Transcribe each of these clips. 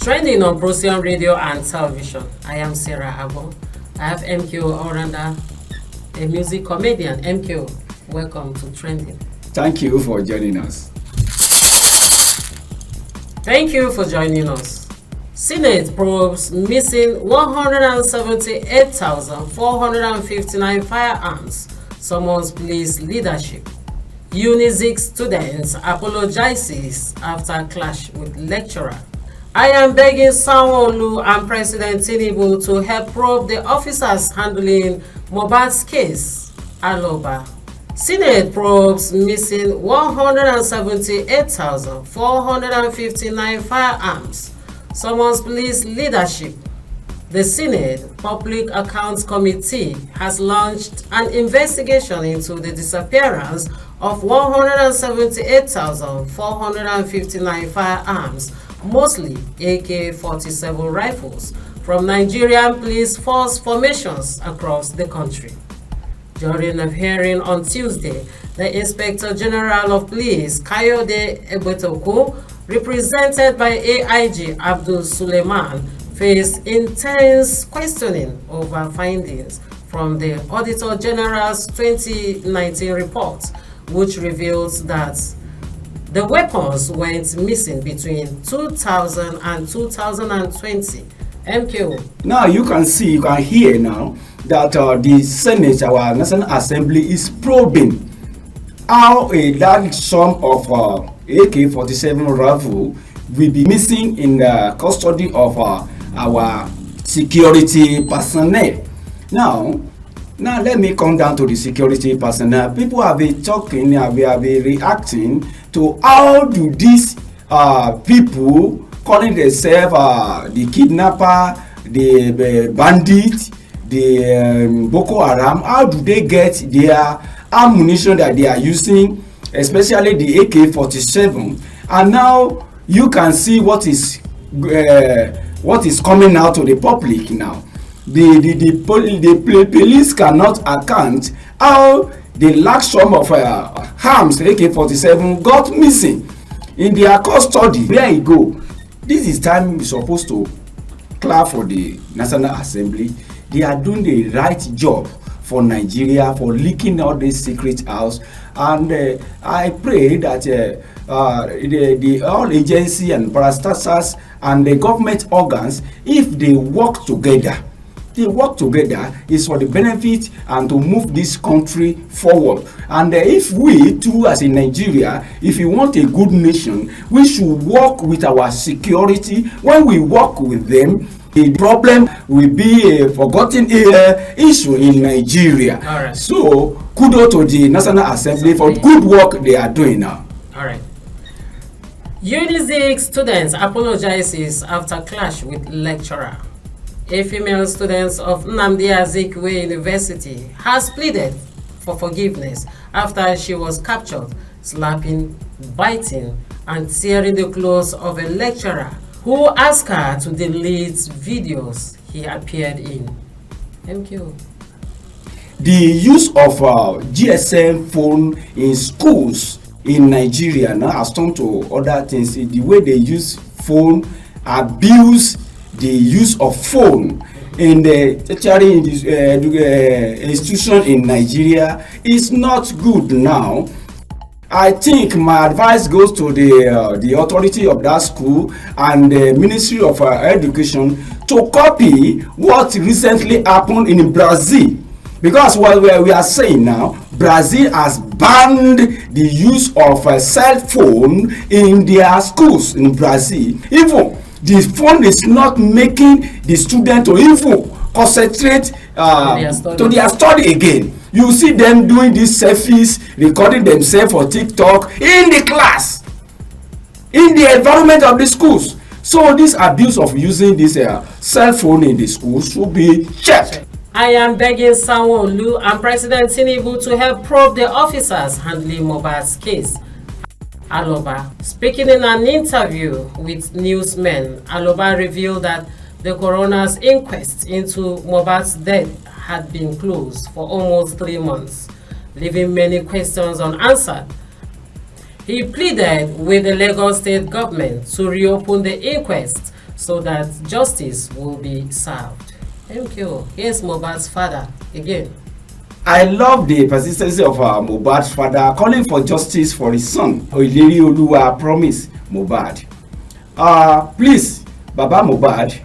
Trending on Procyon radio and television. I am Sarah Abo. I have MKO Oranda, a music comedian. MKO, welcome to Trending. Thank you for joining us. Thank you for joining us. Senate probes missing 178,459 firearms, summons police leadership. Unizik students apologizes after clash with lecturer. I am begging Sanwo-Olu and President Tinubu to help probe the officers handling Mohbad'S case. Aloba. Senate probes missing 178,459 firearms, summons police leadership. The Senate Public Accounts Committee has launched an investigation into the disappearance of 178,459 firearms, mostly AK-47 rifles, from Nigerian police force formations across the country. During a hearing on Tuesday, the Inspector General of Police, Kayode Egbetokun, represented by AIG Abdul Suleiman, faced intense questioning over findings from the Auditor General's 2019 report, which reveals that the weapons went missing between 2000 and 2020. MKO. Now you can hear now that the Senate, our National Assembly, is probing how a large sum of AK-47 rifle will be missing in the custody of our security personnel. Now let me come down to the security personnel. People have been talking, have been reacting to how do these people calling themselves the kidnapper, the bandit, the Boko Haram, how do they get their ammunition that they are using, especially the AK-47? And now you can see what is coming out to the public now. The police cannot account how the large sum of arms AK-47 got missing in their custody. Where it go? This is time we're supposed to clap for the National Assembly. They are doing the right job for Nigeria, for leaking all this secret house. And I pray that the all agency and parastatals and the government organs, if they work together, is for the benefit and to move this country forward. And if we too, as in Nigeria, if we want a good nation, we should work with our security. When we work with them, the problem will be a forgotten issue in Nigeria. All right. So kudos to the National Assembly for good work they are doing now. All right. Unizik students apologizes after clash with lecturer. A female student of Nnamdi Azikiwe University has pleaded for forgiveness after she was captured slapping, biting, and tearing the clothes of a lecturer who asked her to delete videos he appeared in. MQ. The use of GSM phone in schools in Nigeria now has turned to other things. The way they use phone, abuse the use of phone in the tertiary institution in Nigeria is not good now. I think my advice goes to the authority of that school and the Ministry of Education to copy what recently happened in Brazil. Because what we are saying now, Brazil has banned the use of a cell phone in their schools in Brazil. Even the phone is not making the student to even concentrate to their study again. You see them doing these selfies, recording themselves for TikTok in the class, in the environment of the schools. So this abuse of using this cell phone in the schools should be checked. I am begging Sanwo-Olu and President Tinubu to help probe the officers handling Mohbad'S case. Aloba, speaking in an interview with newsmen, Aloba revealed that the coroner's inquest into Mohbad'S death had been closed for almost 3 months, leaving many questions unanswered. He pleaded with the Lagos state government to reopen the inquest so that justice will be served. Thank you. Here's Mohbad's father again. I love the persistency of Mohbad's father calling for justice for his son. Oileri Oluwa promise Mohbad. Please, Baba Mohbad,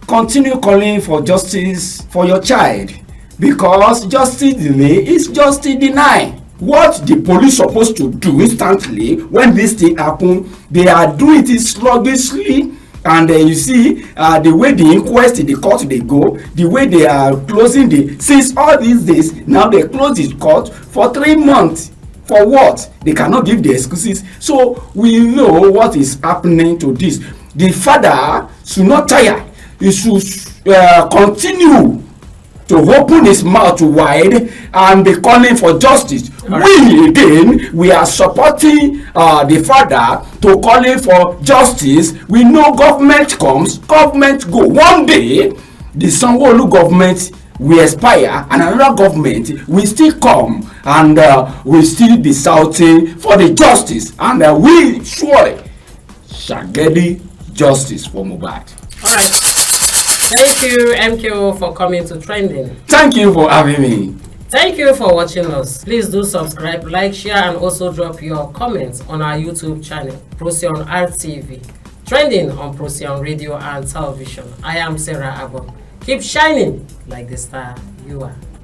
continue calling for justice for your child, because justice delay is justice deny. What the police supposed to do instantly when this thing happen, they are doing it sluggishly. And you see the way the inquest in the court they go, the way they are closing since all these days, now they close the court for 3 months. For what? They cannot give the excuses. So we know what is happening to this. The father should not tire. He should continue to open his mouth wide and be calling for justice. We again, we are supporting the father to calling for justice. We know government comes, government go. One day, the Sanwo-Olu government will expire and another government will still come, and will still be shouting for the justice, and we surely shall get the justice for Mohbad. All right. Thank you, MKO, for coming to Trending. Thank you for having me. Thank you for watching us. Please do subscribe, like, share, and also drop your comments on our YouTube channel, Procyon RTV. Trending on Procyon Radio and Television. I am Sarah Agon. Keep shining like the star you are.